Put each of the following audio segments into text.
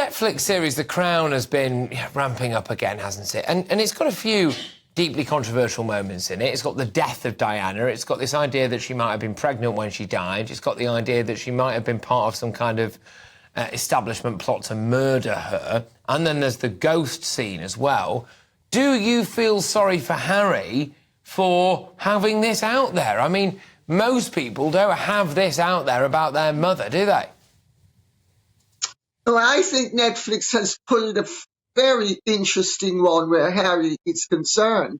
Netflix series The Crown has been ramping up again, hasn't it? And it's got a few deeply controversial moments in it. It's got the death of Diana. It's got this idea that she might have been pregnant when she died. It's got the idea that she might have been part of some kind of establishment plot to murder her. And then there's the ghost scene as well. Do you feel sorry for Harry for having this out there? I mean, most people don't have this out there about their mother, do they? Oh, I think Netflix has pulled a very interesting one where Harry is concerned.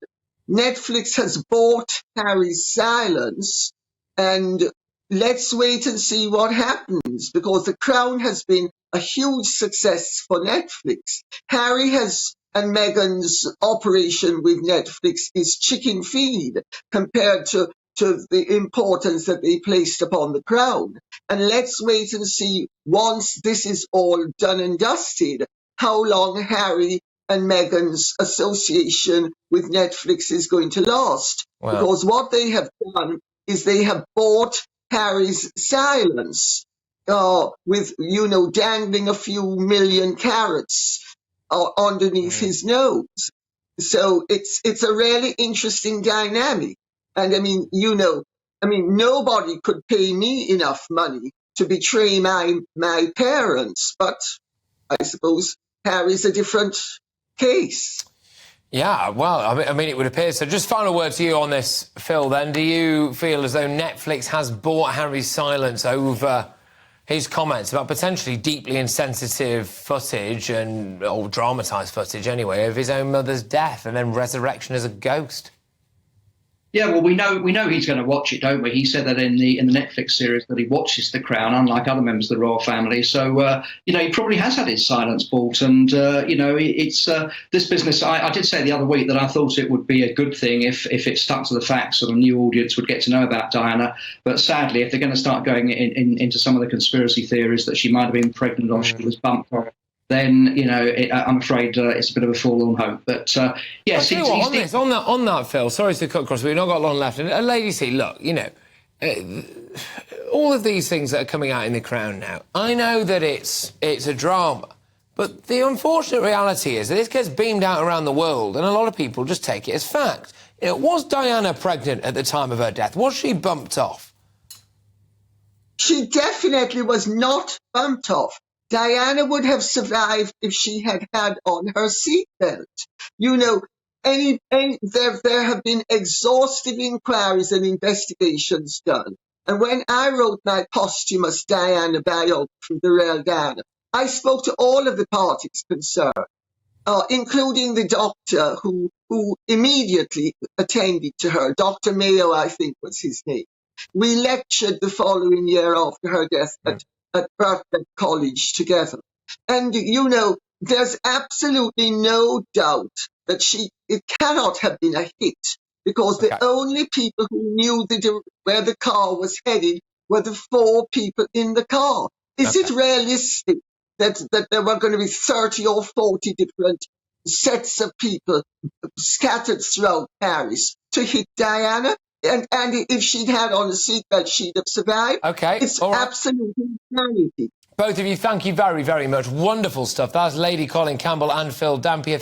Netflix has bought Harry's silence, and let's wait and see what happens, because The Crown has been a huge success for Netflix. Harry and Meghan's operation with Netflix is chicken feed compared to the importance that they placed upon The Crown. And let's wait and see, once this is all done and dusted, how long Harry and Meghan's association with Netflix is going to last. Wow. Because what they have done is they have bought Harry's silence with, dangling a few million carrots underneath his nose. So it's a really interesting dynamic. And I mean, nobody could pay me enough money to betray my parents, but I suppose Harry's a different case. Yeah, well, I mean, it would appear so. Just final word to you on this, Phil, then. Do you feel as though Netflix has bought Harry's silence over his comments about potentially deeply insensitive footage or dramatised footage, anyway, of his own mother's death and then resurrection as a ghost? Yeah, well, we know he's going to watch it, don't we? He said that in the Netflix series that he watches The Crown, unlike other members of the royal family. So, he probably has had his silence bought. And, it's this business. I did say the other week that I thought it would be a good thing if it stuck to the facts, so a new audience would get to know about Diana. But sadly, if they're going to start going into some of the conspiracy theories that she might have been pregnant or she was bumped off, then, I'm afraid it's a bit of a forlorn hope. But, yes... On that, Phil, sorry to cut across, we've not got long left. And Lady C, look, all of these things that are coming out in The Crown now, I know that it's a drama, but the unfortunate reality is that this gets beamed out around the world and a lot of people just take it as fact. Was Diana pregnant at the time of her death? Was she bumped off? She definitely was not bumped off. Diana would have survived if she had on her seatbelt. There have been exhaustive inquiries and investigations done. And when I wrote my posthumous Diana biography, The Real Diana, I spoke to all of the parties concerned, including the doctor who immediately attended to her. Dr. Mayo, I think was his name. We lectured the following year after her death at Birkbeck College together. And, there's absolutely no doubt that it cannot have been a hit, because the only people who knew where the car was headed were the 4 people in the car. Is it realistic that there were going to be 30 or 40 different sets of people scattered throughout Paris to hit Diana? And if she'd had on a seatbelt, she'd have survived. OK. It's absolutely insanity. Both of you, thank you very, very much. Wonderful stuff. That's Lady Colin Campbell and Phil Dampier.